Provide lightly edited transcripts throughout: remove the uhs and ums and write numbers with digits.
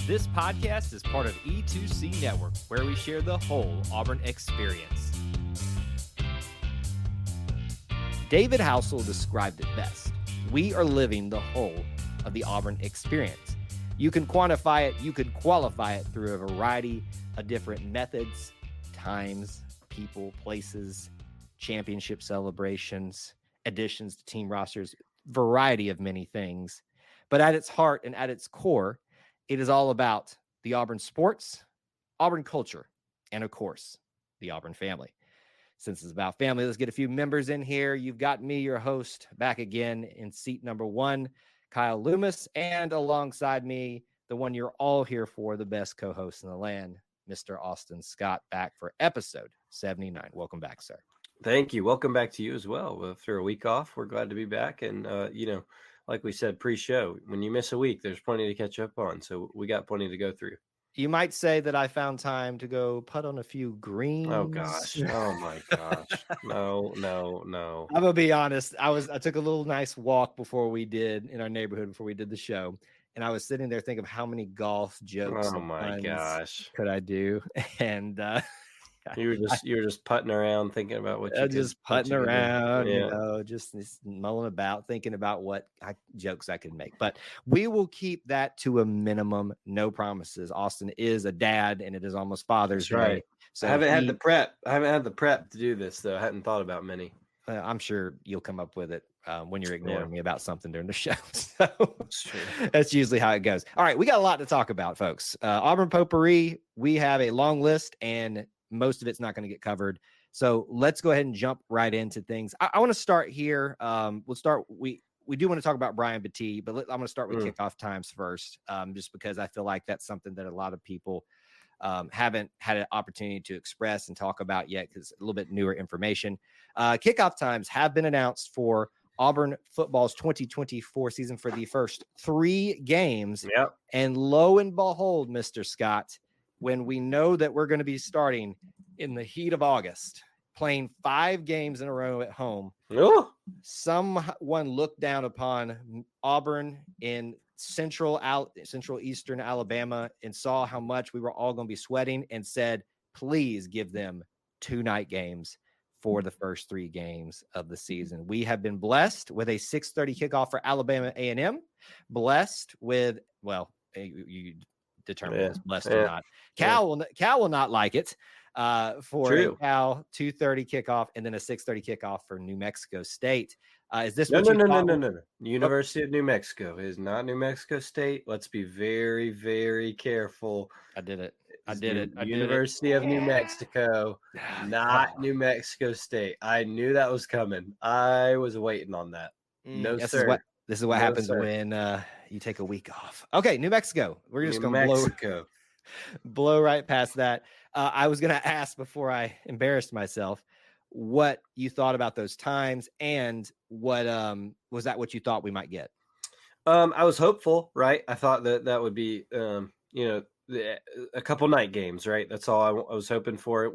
This podcast is part of E2C Network, where we share the whole Auburn experience. David Housel described it best. We are living the whole of the Auburn experience. You can quantify it, you could qualify it through a variety of different methods, times, people, places, championship celebrations, additions to team rosters, variety of many things. But at its heart and at its core, it is all about the Auburn sports, Auburn culture, and of course, the Auburn family. Since it's about family, let's get a few members in here. You've got me, your host, back again in seat number 1, Kyle Loomis, and alongside me, the one you're all here for, the best co-host in the land, Mr. Austin Scott, back for episode 79. Welcome back, sir. Thank you. Welcome back to you as well. After a week off, we're glad to be back. And, like we said pre-show, when you miss a week, there's plenty to catch up on. So we got plenty to go through. You might say that I found time to go putt on a few greens. Oh, gosh. Oh, my gosh. No. I'm going to be honest. I took a little nice walk in our neighborhood before we did the show. And I was sitting there thinking of how many golf jokes could I do. And you were just putting around thinking about what you just putting around, just mulling about, thinking about what jokes I could make. But we will keep that to a minimum. No promises. Austin is a dad, and it is almost Father's Day. Right. So I haven't had the prep. I haven't had the prep to do this, though. I hadn't thought about many. I'm sure you'll come up with it when you're ignoring me about something during the show. So that's usually how it goes. All right, we got a lot to talk about, folks. Auburn potpourri. We have a long list, and most of it's not going to get covered. So let's go ahead and jump right into things. I want to start here. We'll start. We do want to talk about Brian Battie, but I'm going to start with kickoff times first, just because I feel like that's something that a lot of people haven't had an opportunity to express and talk about yet, because a little bit newer information. Kickoff times have been announced for Auburn football's 2024 season for the first 3 games. Yep. And lo and behold, Mr. Scott, when we know that we're going to be starting in the heat of August, playing 5 games in a row at home, someone looked down upon Auburn in central eastern Alabama and saw how much we were all going to be sweating and said, please give them 2 night games for the first 3 games of the season. We have been blessed with a 6:30 kickoff for Alabama A&M, blessed with, you determine it's blessed or not. Cal will not like it for a Cal 2:30 kickoff and then a 6:30 kickoff for New Mexico State. Is this no? University of New Mexico is not New Mexico State. Let's be very, very careful. I did it. University of New Mexico, not New Mexico State. I knew that was coming. I was waiting on that. No, sir. This is what happens when you take a week off. Okay, New Mexico. We're just going to blow right past that. I was going to ask before I embarrassed myself what you thought about those times, and what was that what you thought we might get? I was hopeful, right? I thought that would be, a couple night games, right? That's all I was hoping for.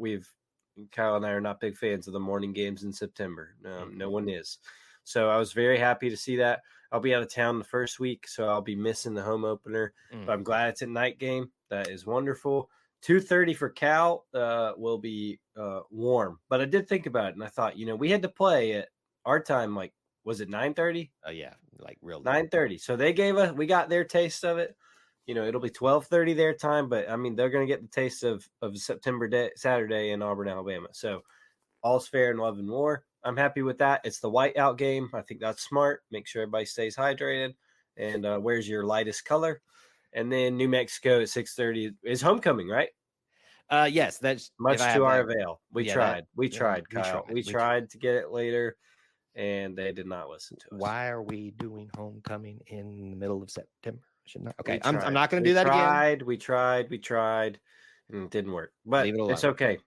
Kyle and I are not big fans of the morning games in September. No one is. So I was very happy to see that. I'll be out of town the first week, so I'll be missing the home opener. But I'm glad it's a night game. That is wonderful. 2:30 for Cal will be warm. But I did think about it, and I thought, we had to play at our time, like, was it 9:30? Oh, yeah, like real 9:30. So we got their taste of it. It'll be 12:30 their time, but, I mean, they're going to get the taste of Saturday in Auburn, Alabama. So all's fair in love and war. I'm happy with that. It's the whiteout game. I think that's smart. Make sure everybody stays hydrated and wears your lightest color. And then New Mexico at 6:30 is homecoming, right? Yes, that's much to our avail. We tried, Kyle. We tried to get it later, and they did not listen to us. Why are we doing homecoming in the middle of September? Should not. Okay, I'm not going to do that again. We tried, and it didn't work. But it's okay.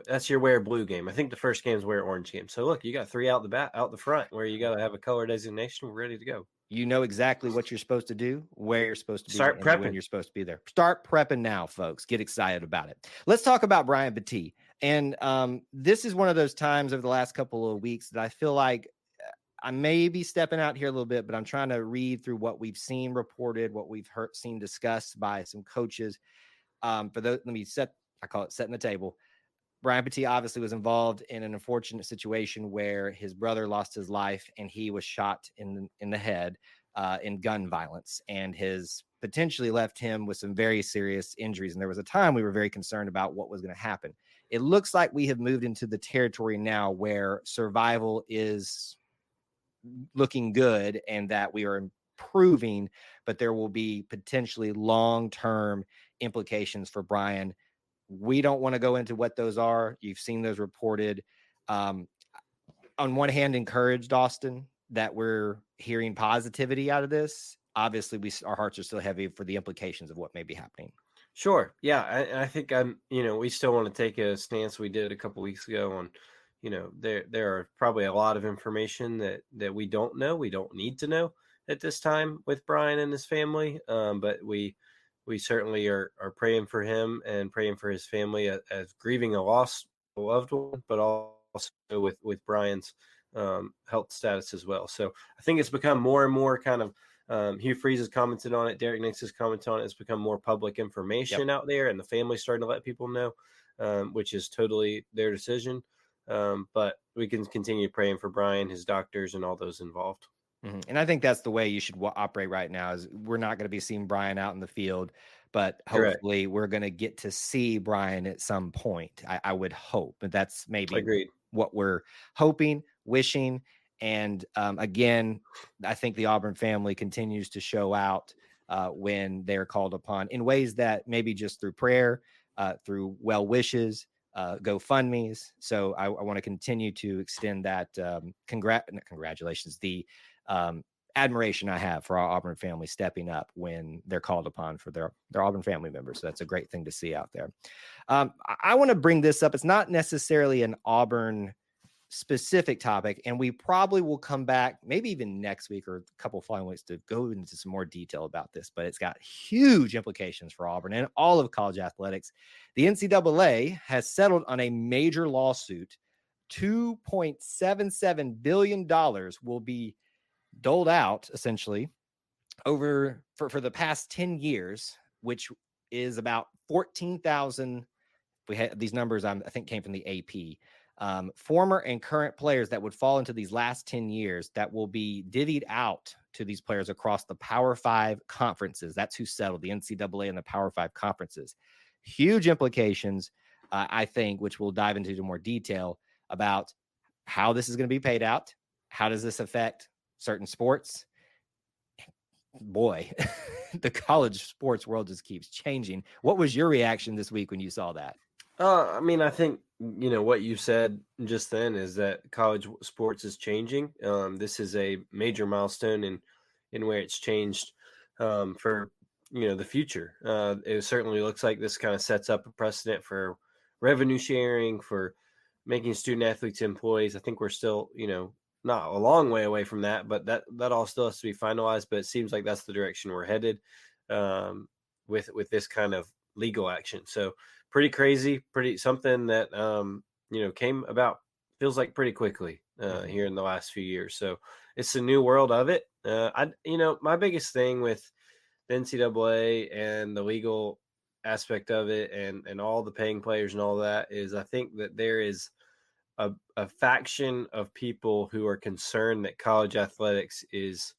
That's your wear blue game. I think the first game is wear orange game. So look, you got 3 out the front where you got to have a color designation. We're ready to go. You know exactly what you're supposed to do, where you're supposed to be, start prepping when you're supposed to be there. Start prepping now, folks. Get excited about it. Let's talk about Brian Battie. And this is one of those times over the last couple of weeks that I feel like I may be stepping out here a little bit, but I'm trying to read through what we've seen reported, what we've seen discussed by some coaches. For those, let me I call it setting the table. Brian Petit obviously was involved in an unfortunate situation where his brother lost his life and he was shot in the head in gun violence, and his potentially left him with some very serious injuries. And there was a time we were very concerned about what was going to happen. It looks like we have moved into the territory now where survival is looking good and that we are improving, but there will be potentially long-term implications for Brian. We don't want to go into what those are. You've seen those reported. On one hand, encouraged, Austin, that we're hearing positivity out of this. Obviously, our hearts are still heavy for the implications of what may be happening. Sure. Yeah. I think we still want to take a stance we did a couple weeks ago on, there are probably a lot of information that we don't know. We don't need to know at this time with Brian and his family. But we certainly are praying for him and praying for his family as grieving a lost loved one, but also with Brian's health status as well. So I think it's become more and more kind of, Hugh Freeze has commented on it. Derek Nix has commented on it. It's become more public information out there, and the family's starting to let people know, which is totally their decision. But we can continue praying for Brian, his doctors, and all those involved. Mm-hmm. And I think that's the way you should operate right now. Is we're not going to be seeing Brian out in the field, but hopefully Correct. we're going to get to see Brian at some point. I would hope, but that's maybe Agreed. what we're hoping, wishing. And again, I think the Auburn family continues to show out when they're called upon in ways that maybe just through prayer, through well wishes, GoFundMe's. So I want to continue to extend that congratulations, the admiration I have for our Auburn family stepping up when they're called upon for their Auburn family members. So that's a great thing to see out there. I want to bring this up. It's not necessarily an Auburn specific topic, and we probably will come back maybe even next week or a couple of following weeks to go into some more detail about this, but it's got huge implications for Auburn and all of college athletics. The NCAA has settled on a major lawsuit. $2.77 billion will be doled out essentially over for the past 10 years, which is about 14,000. We had these numbers, I think, came from the AP. Former and current players that would fall into these last 10 years that will be divvied out to these players across the Power 5 conferences. That's who settled, the NCAA and the Power 5 conferences. Huge implications, I think, which we'll dive into more detail about how this is going to be paid out. How does this affect certain sports? Boy, the college sports world just keeps changing. What was your reaction this week when you saw that? I mean, I think, what you said just then is that college sports is changing. This is a major milestone in where it's changed for, the future. It certainly looks like this kind of sets up a precedent for revenue sharing, for making student athletes employees. I think we're still, not a long way away from that, but that all still has to be finalized. But it seems like that's the direction we're headed with this kind of legal action. So pretty crazy, pretty something that came about, feels like pretty quickly here in the last few years. So it's a new world of it. My biggest thing with the NCAA and the legal aspect of it and all the paying players and all that is I think that there is a faction of people who are concerned that college athletics is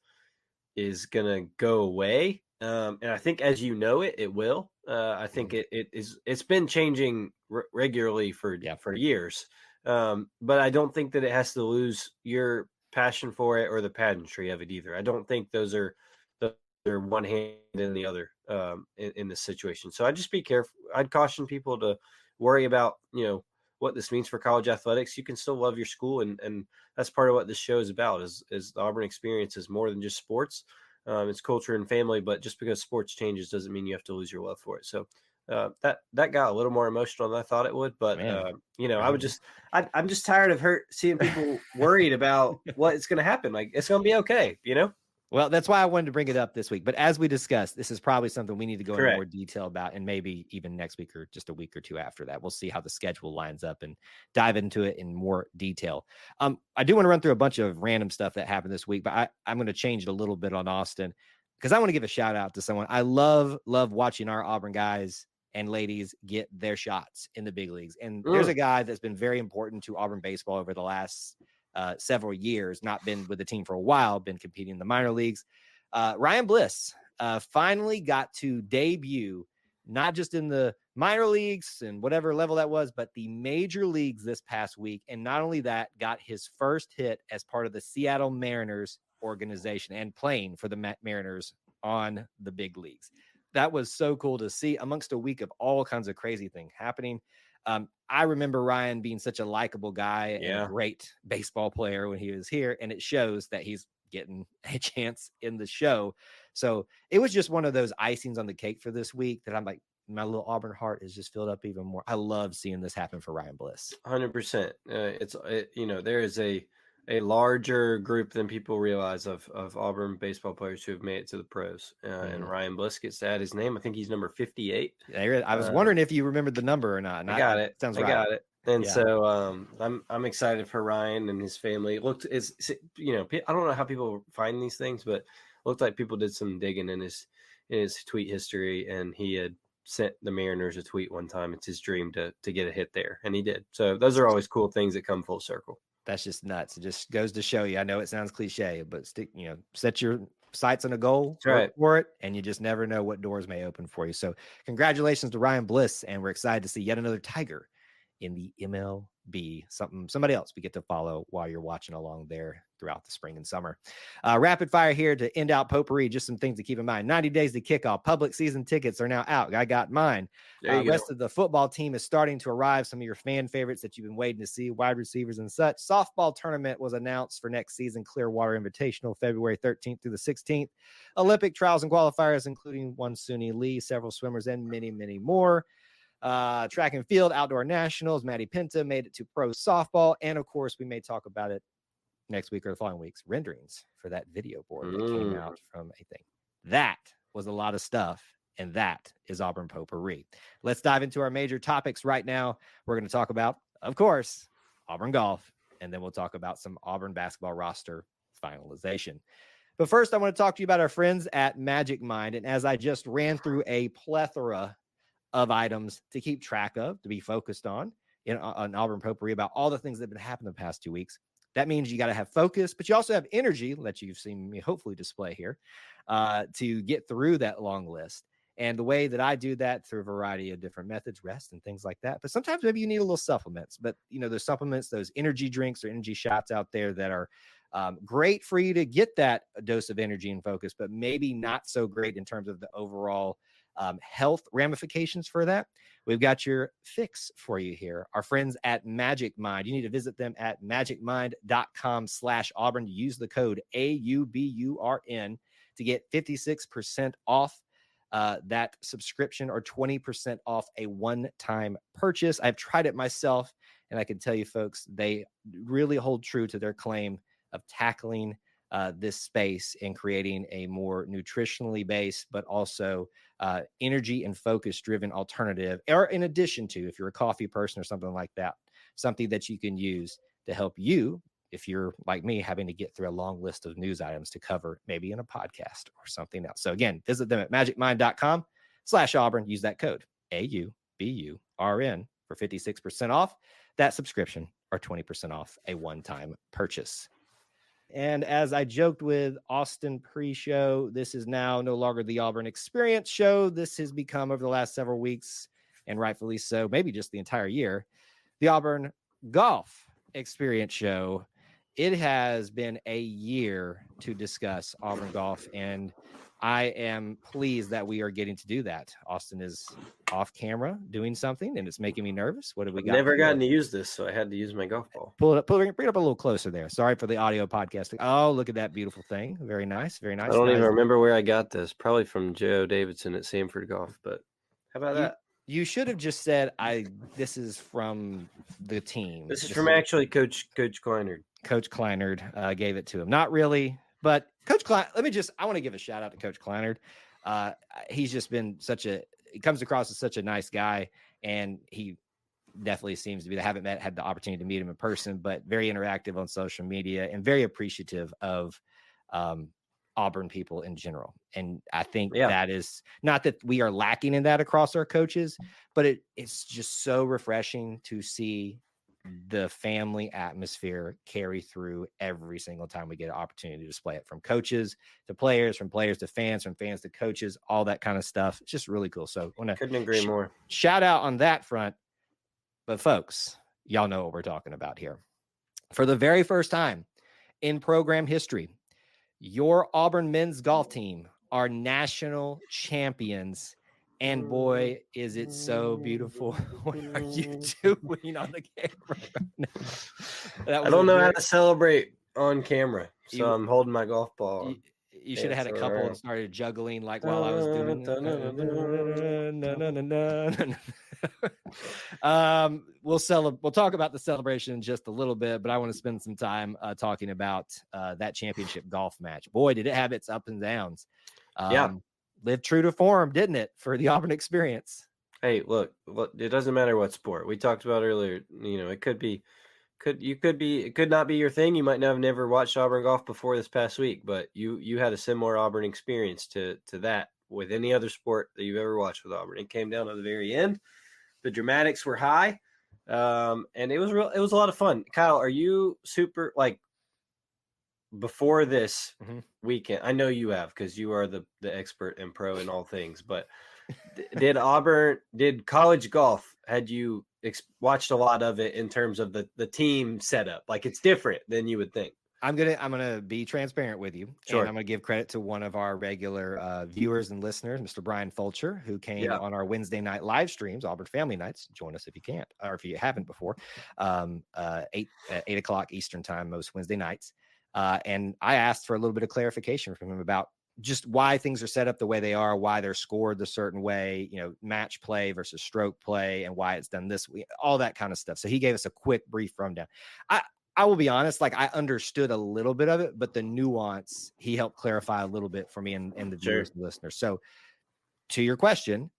going to go away. And I think as it will. I think it's been changing regularly for years. But I don't think that it has to lose your passion for it or the pageantry of it either. I don't think those are one hand in the other in this situation. So I'd just be careful. I'd caution people to worry about, what this means for college athletics. You can still love your school. And that's part of what this show is about is the Auburn experience is more than just sports. It's culture and family, but just because sports changes doesn't mean you have to lose your love for it. So that got a little more emotional than I thought it would. But I'm just tired of seeing people worried about what it's going to happen. Like it's going to be okay, Well, that's why I wanted to bring it up this week. But as we discussed, this is probably something we need to go into Correct. more detail about, and maybe even next week or just a week or two after that. We'll see how the schedule lines up and dive into it in more detail. I do want to run through a bunch of random stuff that happened this week, but I'm going to change it a little bit on Austin because I want to give a shout out to someone. I love watching our Auburn guys and ladies get their shots in the big leagues. And there's a guy that's been very important to Auburn baseball over the last several years, not been with the team for a while, been competing in the minor leagues. Ryan Bliss finally got to debut, not just in the minor leagues and whatever level that was, but the major leagues this past week. And not only that, got his first hit as part of the Seattle Mariners organization and playing for the Mariners on the big leagues. That was so cool to see amongst a week of all kinds of crazy things happening. I remember Ryan being such a likable guy and a great baseball player when he was here, and it shows that he's getting a chance in the show. So it was just one of those icings on the cake for this week that I'm like, my little Auburn heart is just filled up even more. I love seeing this happen for Ryan Bliss. 100%. There is a larger group than people realize of Auburn baseball players who have made it to the pros. And Ryan Bliss gets to add his name. I think he's number 58. I was wondering if you remembered the number or not. I got it. Sounds right. I got it. And so I'm excited for Ryan and his family. It looked I don't know how people find these things, but it looked like people did some digging in his tweet history, and he had sent the Mariners a tweet one time. It's his dream to get a hit there, and he did. So those are always cool things that come full circle. That's just nuts. It just goes to show you. I know it sounds cliche, but set your sights on a goal for it, and you just never know what doors may open for you. So congratulations to Ryan Bliss, and we're excited to see yet another Tiger in the MLB, somebody else we get to follow while you're watching along there throughout the spring and summer. Rapid fire here to end out potpourri. Just some things to keep in mind. 90 days to kickoff. Public season tickets are now out. I got mine. Rest of the football team is starting to arrive. Some of your fan favorites that you've been waiting to see, wide receivers and such. Softball tournament was announced for next season. Clearwater Invitational, February 13th through the 16th. Olympic trials and qualifiers, including one Suni Lee, several swimmers, and many, many more. Track and field, outdoor nationals. Maddie Pinta made it to pro softball. And of course, we may talk about it next week or the following weeks. Renderings for that video board that came out from a thing. That was a lot of stuff. And that is Auburn Potpourri. Let's dive into our major topics right now. We're going to talk about, of course, Auburn golf. And then we'll talk about some Auburn basketball roster finalization. But first, I want to talk to you about our friends at Magic Mind. And as I just ran through a plethora of items to keep track of, to be focused on Auburn Potpourri about all the things that have been happening the past 2 weeks. That means you got to have focus, but you also have energy that you've seen me hopefully display here to get through that long list. And the way that I do that through a variety of different methods, rest and things like that. But sometimes maybe you need a little supplements, but those supplements, those energy drinks or energy shots out there that are great for you to get that dose of energy and focus, but maybe not so great in terms of the overall health ramifications for that. We've got your fix for you here. Our friends at Magic Mind. You need to visit them at magicmind.com/Auburn. Use the code AUBURN to get 56% off that subscription or 20% off a one-time purchase. I've tried it myself, and I can tell you folks, they really hold true to their claim of tackling this space and creating a more nutritionally based, but also energy and focus driven alternative, or in addition to, if you're a coffee person or something like that, something that you can use to help you, if you're like me, having to get through a long list of news items to cover maybe in a podcast or something else. So again, visit them at magicmind.com/Auburn. Use that code AUBURN for 56% off that subscription or 20% off a one-time purchase. And as I joked with Austin pre-show, this is now no longer the Auburn Experience show. This has become, over the last several weeks, and rightfully so, maybe just the entire year, the Auburn Golf Experience show. It has been a year to discuss Auburn golf, and I am pleased that we are getting to do that. Austin is off camera doing something, and it's making me nervous. What have we got? Never gotten to use this, so I had to use my golf ball. Bring it up a little closer there. Sorry for the audio podcast. Oh, look at that beautiful thing. Very nice. Very nice. I don't even remember where I got this. Probably from Joe Davidson at Sanford Golf, but how about that? You should have just said, this is from the team. This is from actually Coach Kleinert. Coach Kleinert gave it to him. Not really, but Coach Klein, I want to give a shout out to Coach Kleinard. He's just been he comes across as such a nice guy, and he definitely seems to be. I haven't had the opportunity to meet him in person, but very interactive on social media and very appreciative of Auburn people in general. And I think that is not that we are lacking in that across our coaches, but it's just so refreshing to see the family atmosphere carry through every single time we get an opportunity to display it, from coaches to players, from players to fans, from fans to coaches, all that kind of stuff. It's just really cool. So couldn't agree more. Shout out on that front. But folks, y'all know what we're talking about here. For the very first time in program history, your Auburn men's golf team are national champions. And boy, is it so beautiful. What are you doing on the camera? I don't know how to celebrate on camera, so I'm holding my golf ball. You should have had a couple and started juggling like while I was doing we'll talk about the celebration in just a little bit, but I want to spend some time talking about that championship golf match. Boy, did it have its ups and downs. Lived true to form, didn't it, for the Auburn experience? Hey, look, it doesn't matter what sport. We talked about earlier, it could not be your thing. You might not have never watched Auburn golf before this past week, but you had a similar Auburn experience to that with any other sport that you've ever watched with Auburn. It came down to the very end. The dramatics were high, and it was a lot of fun. Kyle, are you super before this weekend? I know you have, because you are the expert and pro in all things, but did college golf, had you watched a lot of it in terms of the team setup? Like, it's different than you would think. I'm gonna be transparent with you. Sure. And I'm gonna give credit to one of our regular viewers and listeners, Mr. Brian Fulcher, who came on our Wednesday night live streams, Auburn Family Nights. Join us if you can't, or if you haven't before. 8 o'clock Eastern time most Wednesday nights. And I asked for a little bit of clarification from him about just why things are set up the way they are, why they're scored the certain way, match play versus stroke play, and why it's done this way, all that kind of stuff. So he gave us a quick, brief rundown. I will be honest, I understood a little bit of it, but the nuance, he helped clarify a little bit for me and the viewers and listeners. So to your question,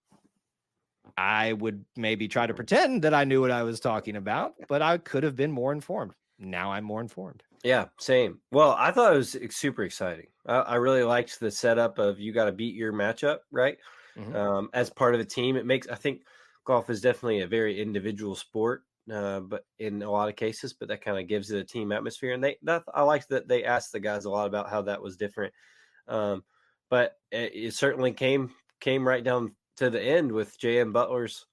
I would maybe try to pretend that I knew what I was talking about, but I could have been more informed. Now I'm more informed. Yeah, same. Well, I thought it was super exciting. I really liked the setup of you got to beat your matchup, right? As part of a team. I think golf is definitely a very individual sport, but in a lot of cases, but that kind of gives it a team atmosphere. And I liked that they asked the guys a lot about how that was different. But it certainly came right down to the end with J.M. Butler's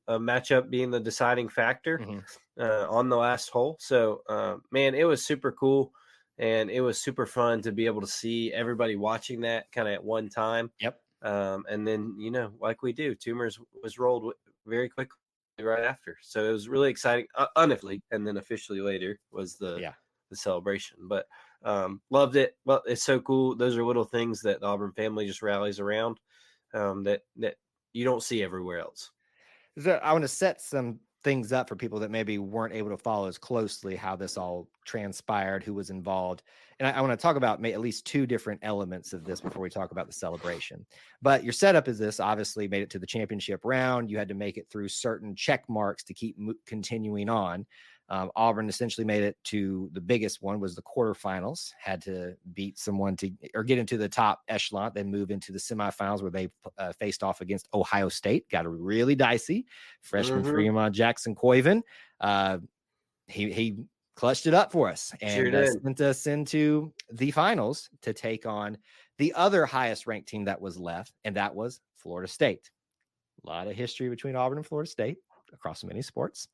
a matchup being the deciding factor on the last hole. So, man, it was super cool, and it was super fun to be able to see everybody watching that kind of at one time. Yep. And then, like we do, Tumors was rolled very quickly right after. So it was really exciting, unofficially, and then officially later was the celebration. But loved it. Well, it's so cool. Those are little things that the Auburn family just rallies around that you don't see everywhere else. So I want to set some things up for people that maybe weren't able to follow as closely how this all transpired, who was involved. And I want to talk about at least two different elements of this before we talk about the celebration. But your setup is this: obviously made it to the championship round. You had to make it through certain check marks to keep continuing on. Auburn essentially made it to the biggest one, was the quarterfinals, had to beat someone or get into the top echelon, then move into the semifinals where they faced off against Ohio State. Got really dicey. Freshman Fremont Jackson Coyven, he clutched it up for us and sent us into the finals to take on the other highest ranked team that was left, and that was Florida State. A lot of history between Auburn and Florida State across many sports.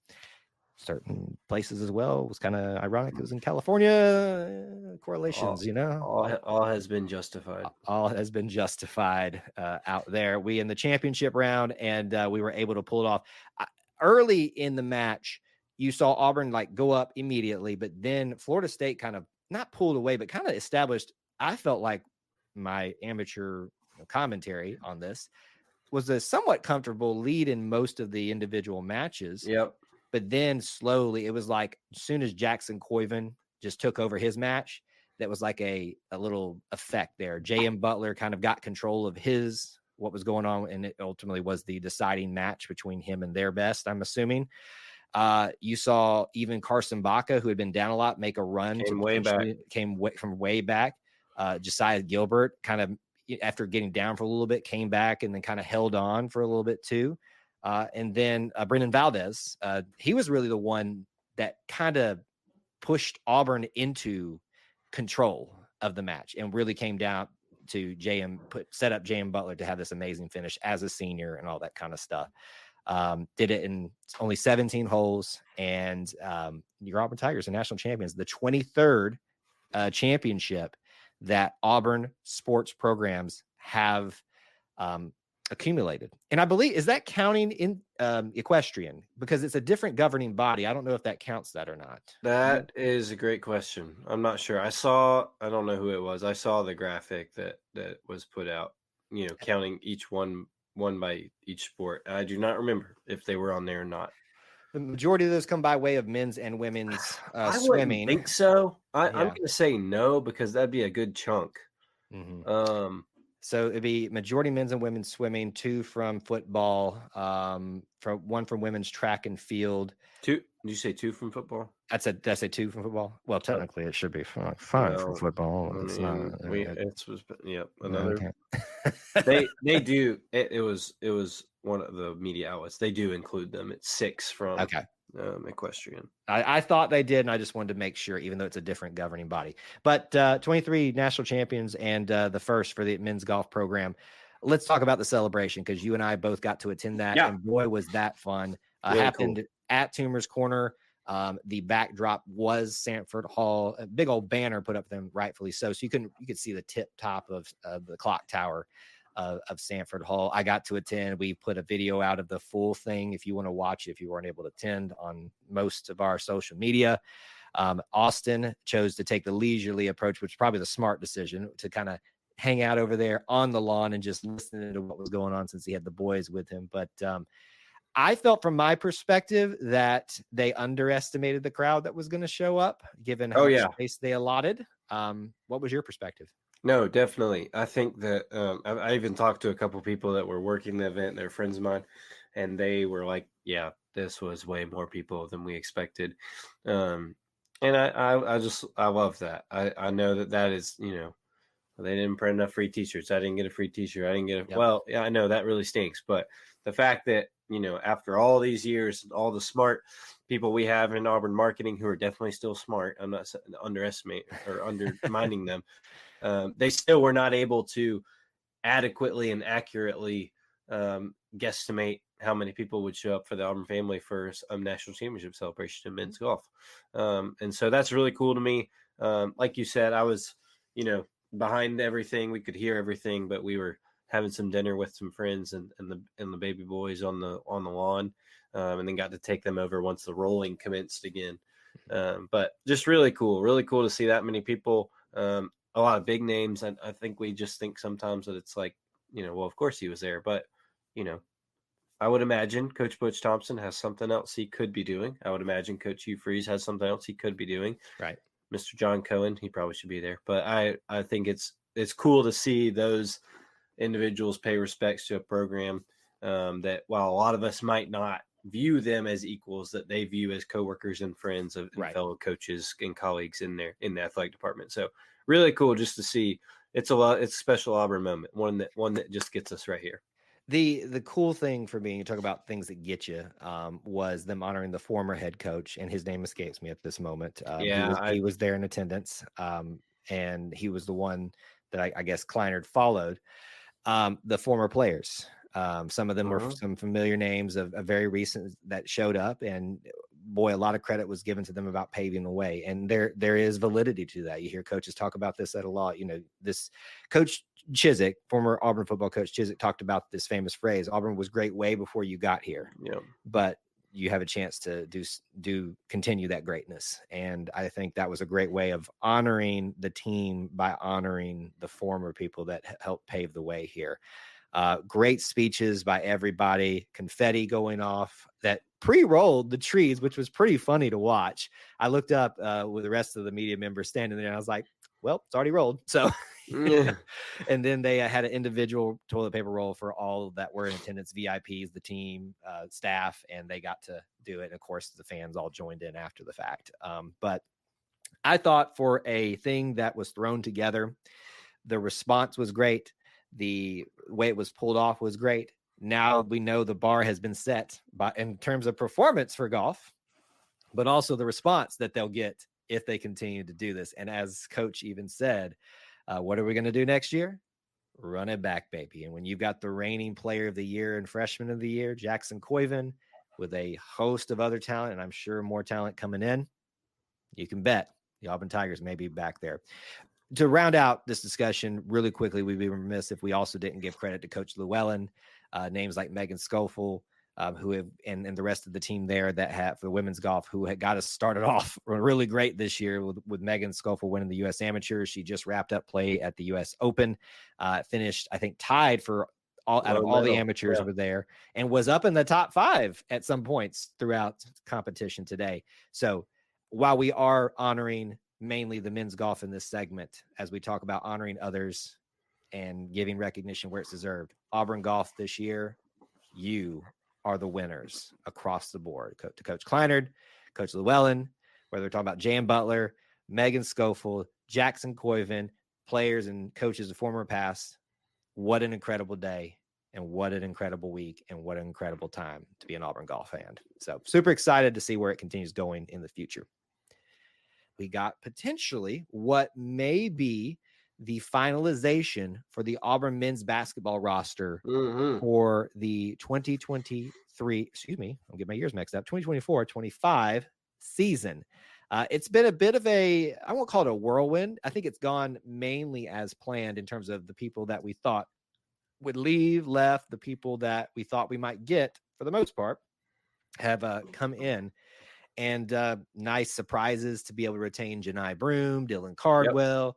Certain places as well. It was kind of ironic. It was in California. Correlations, all has been justified. All has been justified out there. We in the championship round, and we were able to pull it off. Early in the match, you saw Auburn go up immediately, but then Florida State kind of not pulled away, but kind of established. I felt like my amateur commentary on this was a somewhat comfortable lead in most of the individual matches. Yep. But then slowly, it was like as soon as Jackson Coyven just took over his match, that was like a little effect there. J.M. Butler kind of got control of what was going on, and it ultimately was the deciding match between him and their best, I'm assuming. You saw even Carson Baca, who had been down a lot, make a run came from way back. Josiah Gilbert kind of, after getting down for a little bit, came back and then kind of held on for a little bit too. And then Brendan Valdez, he was really the one that kind of pushed Auburn into control of the match and really came down to set up J.M. Butler to have this amazing finish as a senior and all that kind of stuff. Did it in only 17 holes, and your Auburn Tigers are national champions, the 23rd championship that Auburn sports programs have accumulated. And I believe, is that counting in equestrian? Because it's a different governing body. I don't know if that counts that or not. That is a great question. I'm not sure. I don't know who it was. I saw the graphic that was put out, counting each one by each sport. I do not remember if they were on there or not. The majority of those come by way of men's and women's swimming. I think so. I'm going to say no, because that'd be a good chunk. Mm-hmm. So it'd be majority men's and women's swimming, 2 from football, one from women's track and field. 2? Did you say 2 from football? Did I say 2 from football? Well, technically it should be 5 from football. It's not. Another. Okay. They do. It was one of the media outlets. They do include them. It's 6 from. Okay. Equestrian. I thought they did, and I just wanted to make sure, even though it's a different governing body. But 23 national champions and the first for the men's golf program. Let's talk about the celebration, because you and I both got to attend that, and boy, was that fun. Really happened cool. At Toomer's Corner. The backdrop was Sanford Hall, a big old banner put up them, rightfully so. So you could see the tip top of the clock tower of Sanford Hall. I got to attend. We put a video out of the full thing if you want to watch it, if you weren't able to attend, on most of our social media. Austin chose to take the leisurely approach, which is probably the smart decision, to kind of hang out over there on the lawn and just listen to what was going on, since he had the boys with him. But I felt, from my perspective, that they underestimated the crowd that was going to show up, given how much space they allotted. What was your perspective? No, definitely. I think that I even talked to a couple people that were working the event. They're friends of mine, and they were like, "Yeah, this was way more people than we expected." And I love that. I know that is, they didn't print enough free T-shirts. I didn't get a free T-shirt. I didn't get Yep. Well, yeah, I know that really stinks. But the fact that, after all these years, all the smart people we have in Auburn marketing, who are definitely still smart, I'm not underestimating or undermining them. They still were not able to adequately and accurately guesstimate how many people would show up for the Auburn Family first national championship celebration in men's golf. And so that's really cool to me. Like you said, I was, behind everything. We could hear everything, but we were having some dinner with some friends and the baby boys on the lawn, and then got to take them over once the rolling commenced again. But just really cool to see that many people. A lot of big names. And I think we just think sometimes that it's like, well, of course he was there, but I would imagine Coach Butch Thompson has something else he could be doing. I would imagine Coach Hugh Freeze has something else he could be doing. Right. Mr. John Cohen, he probably should be there, but I think it's cool to see those individuals pay respects to a program that, while a lot of us might not view them as equals, that they view as coworkers and friends of and fellow coaches and colleagues in the athletic department. So really cool just to see. It's a special Auburn moment, one that just gets us right here. The cool thing for me, you talk about things that get you, was them honoring the former head coach, and his name escapes me at this moment. He was there in attendance, and he was the one that I guess Kleinert followed. The former players, some of them were some familiar names of very recent that showed up, and boy, a lot of credit was given to them about paving the way. And there is validity to that. You hear coaches talk about this at a lot. This Coach Chizik, former Auburn football coach Chizik, talked about this famous phrase: Auburn was great way before you got here. Yeah. But you have a chance to continue that greatness. And I think that was a great way of honoring the team by honoring the former people that helped pave the way here. Great speeches by everybody, confetti going off that pre-rolled the trees, which was pretty funny to watch. I looked up with the rest of the media members standing there, and I was like, well, it's already rolled. So, Yeah. and then they had an individual toilet paper roll for all that were in attendance, VIPs, the team, staff, and they got to do it. And of course, the fans all joined in after the fact. But I thought for a thing that was thrown together, the response was great. The way it was pulled off was great. Now we know the bar has been set in terms of performance for golf, but also the response that they'll get if they continue to do this. And as Coach even said, what are we going to do next year? Run it back, baby. And when you've got the reigning player of the year and freshman of the year, Jackson Coyven, with a host of other talent, and I'm sure more talent coming in, you can bet the Auburn Tigers may be back there. To round out this discussion really quickly, we'd be remiss if we also didn't give credit to Coach Llewellyn, names like Megan Schofield, who have, and the rest of the team there that have for women's golf, who had got us started off really great this year with Megan Schofield winning the U.S. Amateurs. She just wrapped up play at the U.S. Open, finished, I think, tied for all out of all the amateurs over there, and was up in the top 5 at some points throughout competition today. So while we are honoring mainly the men's golf in this segment, as we talk about honoring others and giving recognition where it's deserved, Auburn golf this year, you are the winners across the board. To Coach Kleinard, Coach Llewellyn, whether we're talking about Jan Butler, Megan Schofield, Jackson Coyven, players and coaches of former past, what an incredible day and what an incredible week and what an incredible time to be an Auburn golf fan. So super excited to see where it continues going in the future. We got potentially what may be the finalization for the Auburn men's basketball roster for the 2023, I'll get my years mixed up, 2024-25 season. It's been a bit of I won't call it a whirlwind. I think it's gone mainly as planned in terms of the people that we thought would left, the people that we thought we might get, for the most part, have come in. And nice surprises to be able to retain Janai Broom, Dylan Cardwell,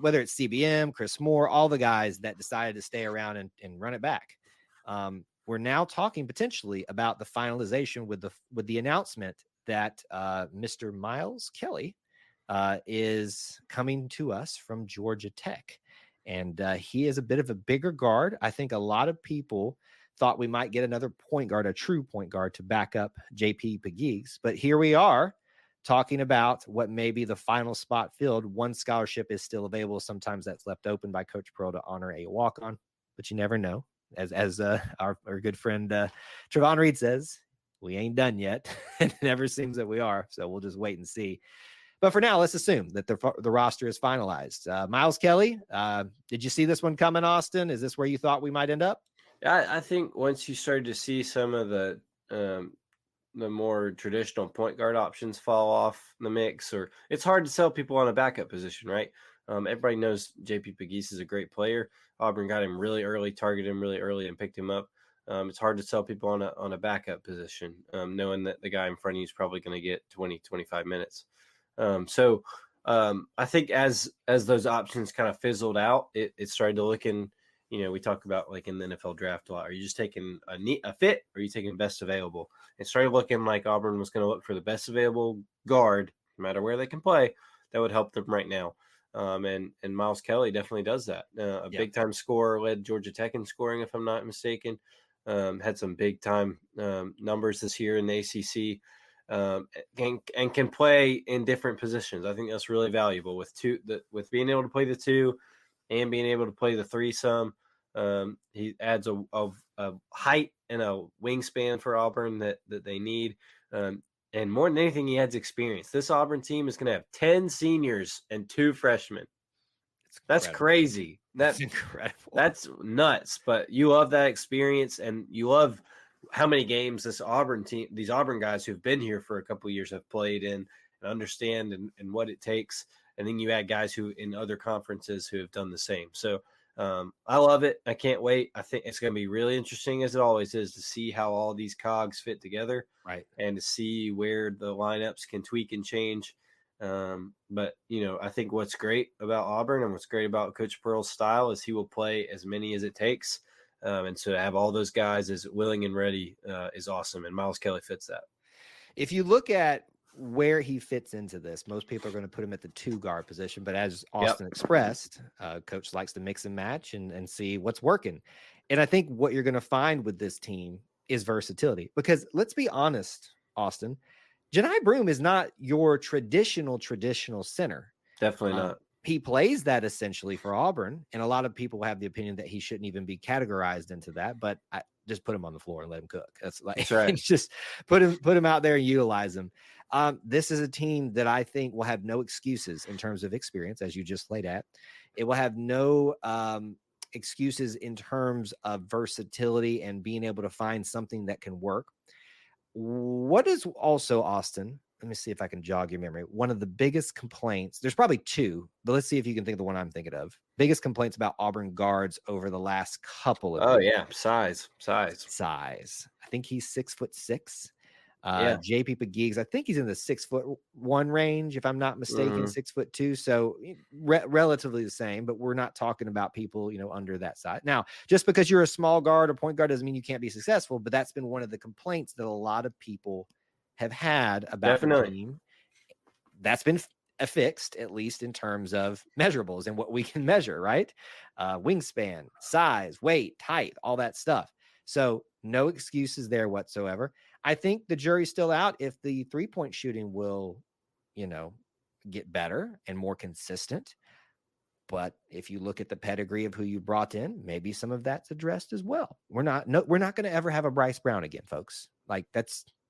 whether it's CBM, Chris Moore, all the guys that decided to stay around and run it back. We're now talking potentially about the finalization with the announcement that Mr. Miles Kelly is coming to us from Georgia Tech. And he is a bit of a bigger guard. I think a lot of people thought we might get another point guard, a true point guard, to back up JP Pegues. But here we are talking about what may be the final spot filled. One scholarship is still available. Sometimes that's left open by Coach Pearl to honor a walk-on, but you never know. As our good friend Trevon Reed says, we ain't done yet. It never seems that we are. So we'll just wait and see. But for now, let's assume that the roster is finalized. Miles Kelly, did you see this one coming, Austin? Is this where you thought we might end up? I think once you started to see some of the more traditional point guard options fall off the mix, or it's hard to sell people on a backup position, right? Everybody knows JP Pegues is a great player. Auburn got him really early, targeted him really early, and picked him up. It's hard to sell people on a backup position, knowing that the guy in front of you is probably going to get 20, 25 minutes. So I think as those options kind of fizzled out, it started to look in. We talk about like in the NFL draft a lot. Are you just taking a fit, or are you taking best available? It started looking like Auburn was going to look for the best available guard, no matter where they can play, that would help them right now. And Miles Kelly definitely does that. Big time scorer, led Georgia Tech in scoring, if I'm not mistaken. Had some big time numbers this year in the ACC. And can play in different positions. I think that's really valuable with being able to play the 2 and being able to play the 3 some. He adds a height and a wingspan for Auburn that they need. And more than anything, he adds experience. This Auburn team is going to have 10 seniors and 2 freshmen. That's crazy. That's incredible. That's nuts. But you love that experience, and you love how many games these Auburn guys who've been here for a couple of years have played in and understand and what it takes. And then you add guys who in other conferences who have done the same. So I love it. I can't wait. I think it's going to be really interesting, as it always is, to see how all these cogs fit together, right? And to see where the lineups can tweak and change. But I think what's great about Auburn and what's great about Coach Pearl's style is he will play as many as it takes. And so to have all those guys as willing and ready is awesome. And Miles Kelly fits that. If you look at where he fits into this. Most people are going to put him at the 2 guard position, but as Yep. Austin expressed, coach likes to mix and match and see what's working. And I think what you're going to find with this team is versatility, because let's be honest, Austin, Janai Broome is not your traditional center. Definitely not. He plays that essentially for Auburn, and a lot of people have the opinion that he shouldn't even be categorized into that, but I just put him on the floor and let him cook. That's right. Just put him out there and utilize him. This is a team that I think will have no excuses in terms of experience, as you just laid at. It will have no excuses in terms of versatility and being able to find something that can work. What is also, Austin, let me see if I can jog your memory. One of the biggest complaints, there's probably 2, but let's see if you can think of the one I'm thinking of. Biggest complaints about Auburn guards over the last couple of years. Yeah. Size. I think he's 6'6". Yeah. JP Pegues, I think he's in the 6'1" range, if I'm not mistaken, 6'2". So relatively the same, but we're not talking about people, under that size. Now, just because you're a small guard or point guard doesn't mean you can't be successful, but that's been one of the complaints that a lot of people have had about the team. That's been affixed, at least in terms of measurables and what we can measure, right? Wingspan, size, weight, height, all that stuff. So no excuses there whatsoever. I think the jury's still out if the 3-point shooting will, get better and more consistent. But if you look at the pedigree of who you brought in, maybe some of that's addressed as well. We're not going to ever have a Bryce Brown again, folks. Like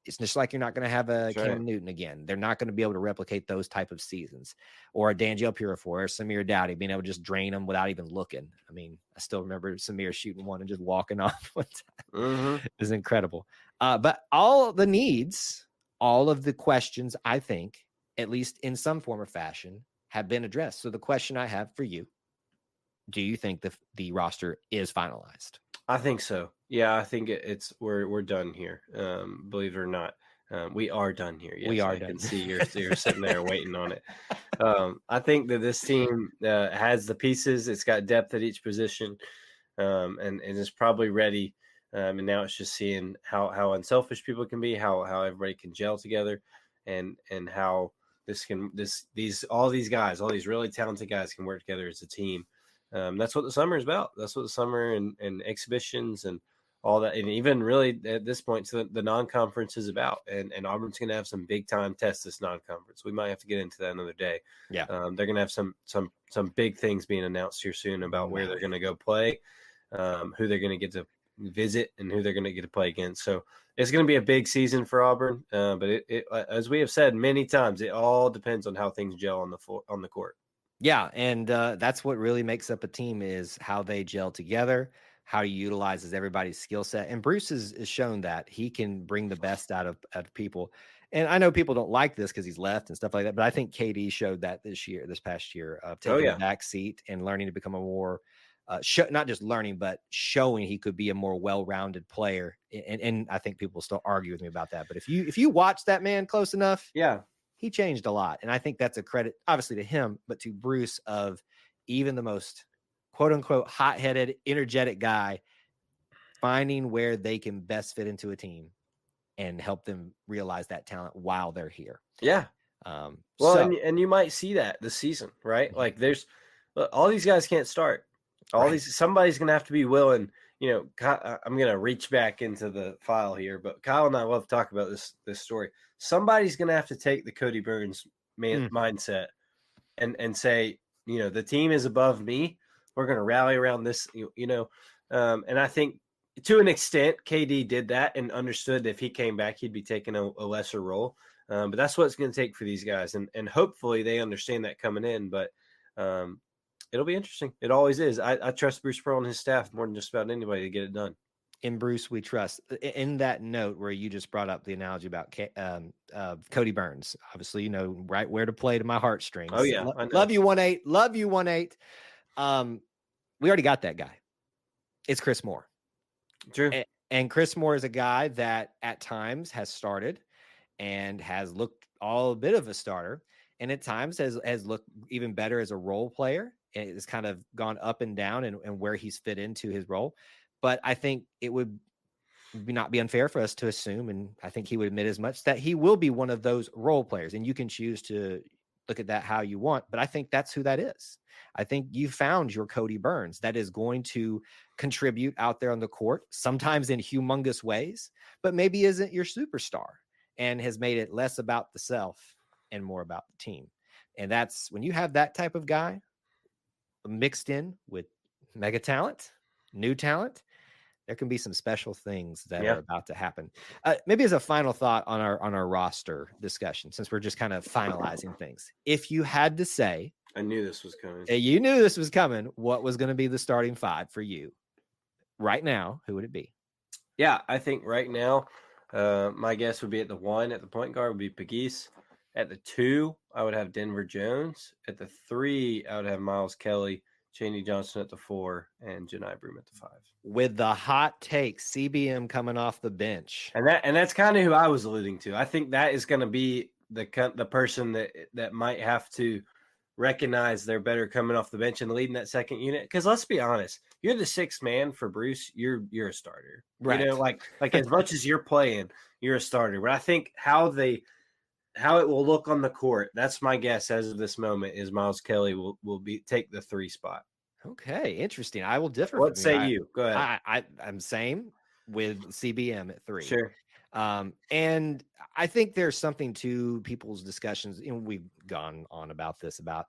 it's just like you're not going to have a Cam Newton again. They're not going to be able to replicate those type of seasons, or a D'Angelo Purifoy or Samir Dowdy being able to just drain them without even looking. I mean, I still remember Samir shooting one and just walking off one time. It was incredible. But all the needs, all of the questions, I think, at least in some form or fashion, have been addressed. So the question I have for you, do you think the roster is finalized? I think so. Yeah, I think we're done here. Believe it or not, we are done here. Yes, I can see you're sitting there waiting on it. I think that this team has the pieces. It's got depth at each position, and is probably ready. And now it's just seeing how unselfish people can be, how everybody can gel together, and how all these guys, all these really talented guys can work together as a team. That's what the summer is about. That's what the summer and exhibitions and all that, and even really at this point, so the non-conference is about. And Auburn's going to have some big time tests this non-conference. We might have to get into that another day. Yeah, they're going to have some big things being announced here soon about where they're going to go play, who they're going to get to visit, and who they're going to get to play against. So it's going to be a big season for Auburn. But it as we have said many times, it all depends on how things gel on the court. Yeah, and that's what really makes up a team, is how they gel together, how he utilizes everybody's skill set. And Bruce has shown that he can bring the best out of people. And I know people don't like this because he's left and stuff like that, but I think KD showed that this past year, of taking a back seat and learning to become a more not just learning, but showing he could be a more well-rounded player. And I think people still argue with me about that. But if you watch that man close enough, he changed a lot. And I think that's a credit, obviously, to him, but to Bruce, of even the most quote unquote hot-headed, energetic guy, finding where they can best fit into a team and help them realize that talent while they're here. Yeah. And you might see that this season, right? Like all these guys can't start. Somebody's going to have to be willing. I'm going to reach back into the file here, but Kyle and I love to talk about this story. Somebody's going to have to take the Cody Burns mindset and say, the team is above me. We're going to rally around this, and I think to an extent, KD did that and understood that if he came back, he'd be taking a lesser role. But that's what it's going to take for these guys. And hopefully they understand that coming in, but it'll be interesting. It always is. I trust Bruce Pearl and his staff more than just about anybody to get it done. In Bruce, we trust. In that note where you just brought up the analogy about Cody Burns, obviously, right where to play to my heartstrings. Oh, yeah. Love you, 1-8. Love you, 1-8. We already got that guy. It's Chris Moore. True. And Chris Moore is a guy that at times has started and has looked a bit of a starter, and at times has looked even better as a role player. And it's kind of gone up and down and where he's fit into his role. But I think it would not be unfair for us to assume, and I think he would admit as much, that he will be one of those role players. And you can choose to look at that how you want, but I think that's who that is. I think you found your Cody Burns that is going to contribute out there on the court, sometimes in humongous ways, but maybe isn't your superstar, and has made it less about the self and more about the team. And that's when you have that type of guy mixed in with mega talent, new talent, there can be some special things that are about to happen. Maybe as a final thought on our roster discussion, since we're just kind of finalizing things, if you had to say, I knew this was coming. You knew this was coming, what was going to be the starting five for you right now? Who would it be? Yeah, I think right now, my guess would be at the 1 at the point guard would be Pegues. At the 2, I would have Denver Jones. At the 3, I would have Miles Kelly, Chaney Johnson at the 4, and Janai Broom at the 5. With the hot take, CBM coming off the bench, and that's kind of who I was alluding to. I think that is going to be the person that might have to recognize they're better coming off the bench and leading that second unit. Because let's be honest, you're the 6th man for Bruce. You're a starter, right? You know, like as much as you're playing, you're a starter. But I think how it will look on the court, that's my guess as of this moment, is Miles Kelly will take the 3 spot. Okay, interesting. I will differ. What say you? Go ahead. I'm same with CBM at 3. Sure. And I think there's something to people's discussions. You know, we've gone on about this, about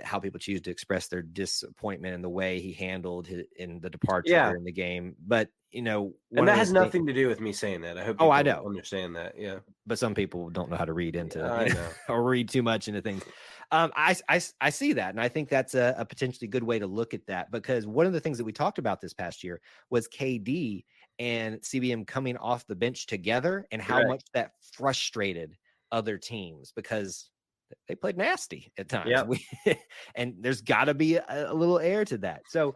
how people choose to express their disappointment in the way he handled in the departure in the game. But, you know, and that has nothing to do with me saying that. I hope I know. Understand that. Yeah. But some people don't know how to read into it or read too much into things. I see that. And I think that's a potentially good way to look at that, because one of the things that we talked about this past year was KD and CBM coming off the bench together, and how much that frustrated other teams because they played nasty at times. Yep. And there's got to be a little air to that. So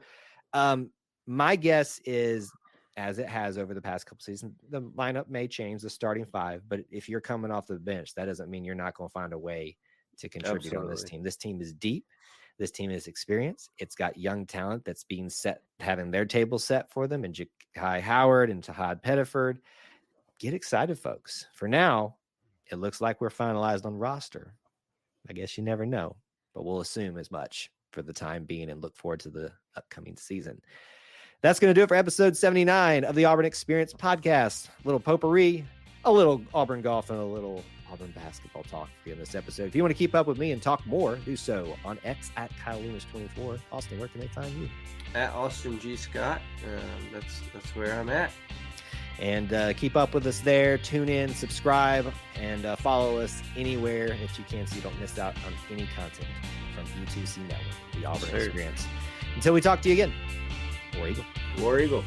my guess is, as it has over the past couple seasons, the lineup may change, the starting 5, but if you're coming off the bench, that doesn't mean you're not going to find a way to contribute on this team. This team is deep. This team is experienced. It's got young talent that's being set, having their table set for them, and Ja'Kai Howard and Tahad Pettiford. Get excited, folks. For now, it looks like we're finalized on roster. I guess you never know, but we'll assume as much for the time being and look forward to the upcoming season. That's going to do it for episode 79 of the Auburn Experience podcast. A little potpourri, a little Auburn golf, and a little Auburn basketball talk for you in this episode. If you want to keep up with me and talk more, do so on X at Kyle Loomis 24. Austin, where can they find you? At Austin G. Scott. That's where I'm at. And keep up with us there. Tune in, subscribe, and follow us anywhere that you can, so you don't miss out on any content from E2C Network, the Auburn Experience. Until we talk to you again, War Eagle. War Eagle.